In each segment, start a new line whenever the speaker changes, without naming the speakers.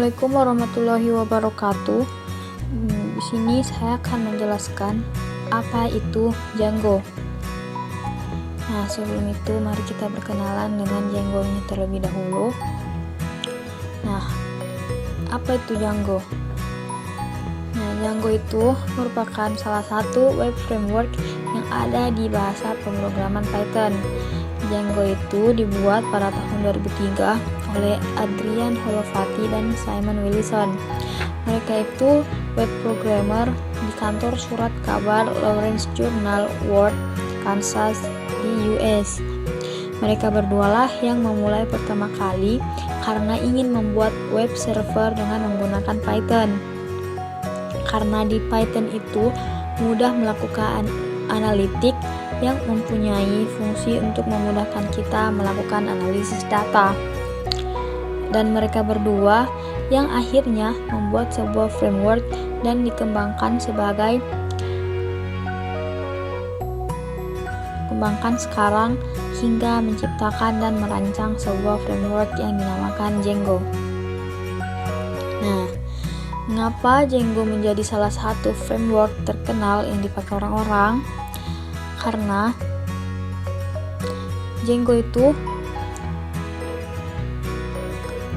Assalamualaikum warahmatullahi wabarakatuh. Di sini saya akan menjelaskan apa itu Django. Nah, sebelum itu mari kita berkenalan dengan Django-nya terlebih dahulu. Nah, apa itu Django? Nah, Django itu merupakan salah satu web framework yang ada di bahasa pemrograman Python. Django itu dibuat pada tahun 2003 oleh Adrian Holofati dan Simon Willison. Mereka itu web programmer di kantor surat kabar Lawrence Journal World, Kansas di US. Mereka berdualah yang memulai pertama kali karena ingin membuat web server dengan menggunakan Python. Karena di Python itu mudah melakukan analitik yang mempunyai fungsi untuk memudahkan kita melakukan analisis data. Dan mereka berdua yang akhirnya membuat sebuah framework dan dikembangkan sekarang hingga menciptakan dan merancang sebuah framework yang dinamakan Django. Nah, mengapa Django menjadi salah satu framework terkenal yang dipakai orang-orang? Karena Django itu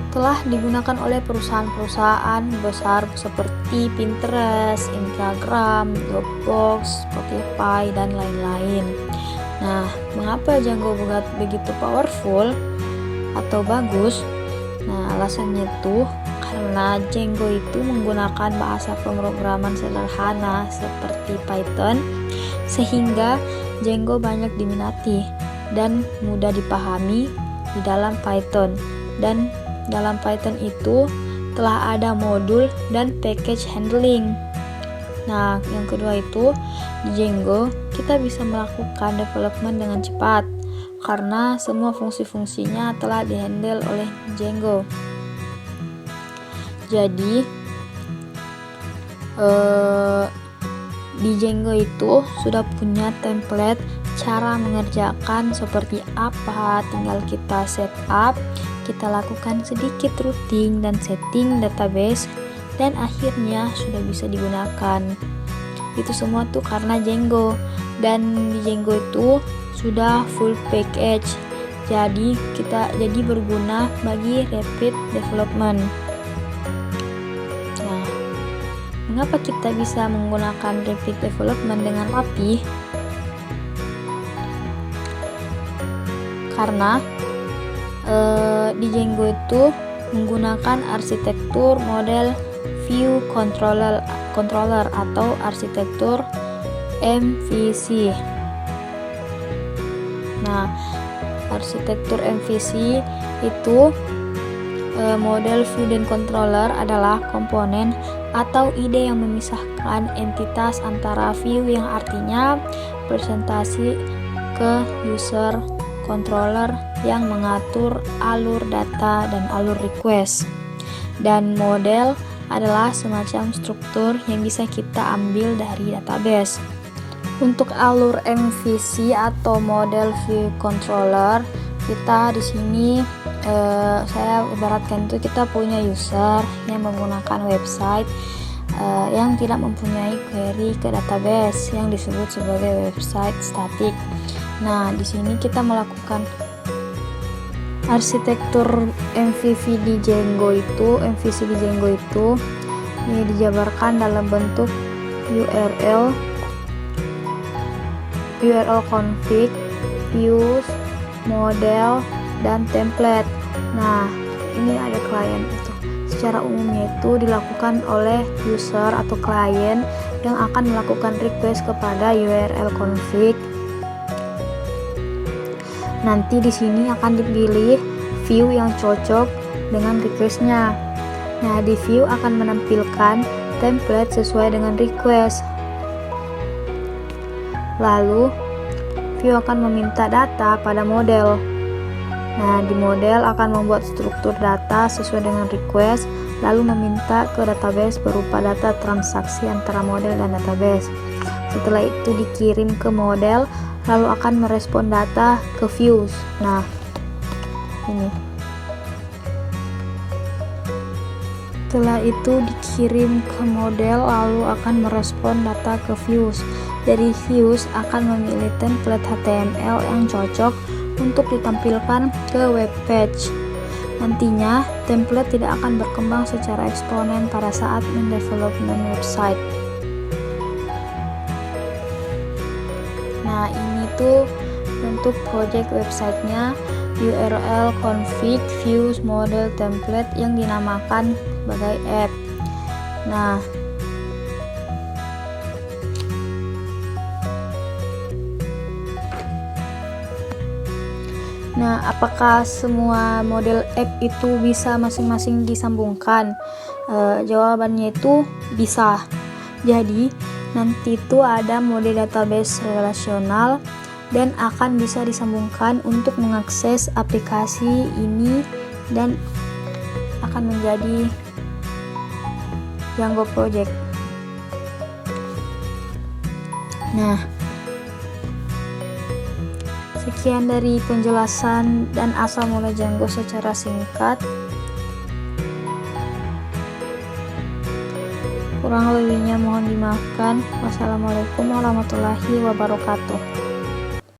telah digunakan oleh perusahaan-perusahaan besar seperti Pinterest, Instagram, Dropbox, Spotify, dan lain-lain. Nah, mengapa Django begitu powerful atau bagus? Nah, alasannya itu karena Django itu menggunakan bahasa pemrograman sederhana seperti Python, sehingga Django banyak diminati dan mudah dipahami di dalam Python. Dan dalam Python itu telah ada modul dan package handling. Nah, yang kedua itu di Django kita bisa melakukan development dengan cepat karena semua fungsi-fungsinya telah dihandle oleh Django. Jadi di Django itu sudah punya template cara mengerjakan seperti apa, tinggal kita setup, kita lakukan sedikit routing dan setting database, dan akhirnya sudah bisa digunakan. Itu semua tuh karena Django, dan di Django itu sudah full package, jadi berguna bagi rapid development. Nah, mengapa kita bisa menggunakan rapid development dengan rapi? Karena di Django itu menggunakan arsitektur model view controller atau arsitektur MVC. Nah, arsitektur MVC itu model view dan controller adalah komponen atau ide yang memisahkan entitas antara view yang artinya presentasi ke user, controller yang mengatur alur data dan alur request, dan model adalah semacam struktur yang bisa kita ambil dari database. Untuk alur MVC atau model view controller, kita di sini saya ibaratkan itu kita punya user yang menggunakan website yang tidak mempunyai query ke database yang disebut sebagai website static. Nah, di sini kita melakukan arsitektur MVC di Django itu ini dijabarkan dalam bentuk URL config, views, model, dan template. Nah, ini ada klien itu. Secara umumnya itu dilakukan oleh user atau klien yang akan melakukan request kepada URL config. Nanti di sini akan dipilih view yang cocok dengan requestnya. Nah, di view akan menampilkan template sesuai dengan request. Lalu, view akan meminta data pada model. Nah, di model akan membuat struktur data sesuai dengan request, lalu meminta ke database berupa data transaksi antara model dan database. Setelah itu dikirim ke model, lalu akan merespon data ke views. Nah, ini Setelah itu dikirim ke model, lalu akan merespon data ke Views. Dari Views akan memilih template HTML yang cocok untuk ditampilkan ke web page. Nantinya, template tidak akan berkembang secara eksponen pada saat mendevelopment website. Nah, ini tuh bentuk project websitenya, URL config views model template yang dinamakan sebagai app. Nah, apakah semua model app itu bisa masing-masing disambungkan? Jawabannya itu bisa. Jadi, nanti itu ada mode database relasional dan akan bisa disambungkan untuk mengakses aplikasi ini dan akan menjadi Django project. Nah, sekian dari penjelasan dan asal mula Django secara singkat. Kurang lebihnya mohon dimaafkan. Wassalamualaikum warahmatullahi wabarakatuh.